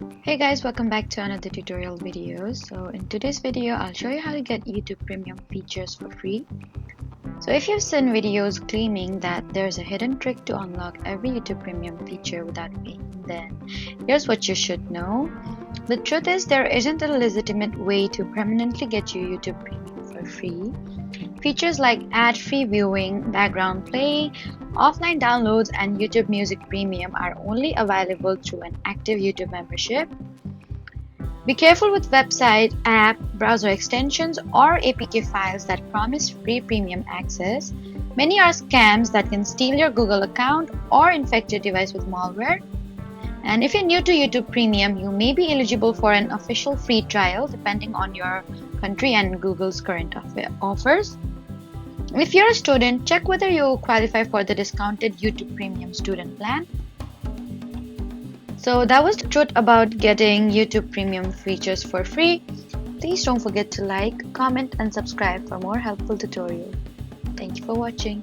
Hey guys, welcome back to another tutorial video. So in today's video, I'll show you how to get YouTube Premium features for free. So if you've seen videos claiming that there's a hidden trick to unlock every YouTube Premium feature without paying, then here's what you should know. The truth is there isn't a legitimate way to permanently get you YouTube Premium for free. Features like ad-free viewing, background play, offline downloads, and YouTube Music Premium are only available through an active YouTube membership. Be careful with website, app, browser extensions, or APK files that promise free premium access. Many are scams that can steal your Google account or infect your device with malware. And if you're new to YouTube Premium, you may be eligible for an official free trial depending on your country and Google's current offers. If you're a student, check whether you qualify for the discounted YouTube Premium student plan. So that was the truth about getting YouTube Premium features for free. Please don't forget to like, comment, and subscribe for more helpful tutorials. Thank you for watching.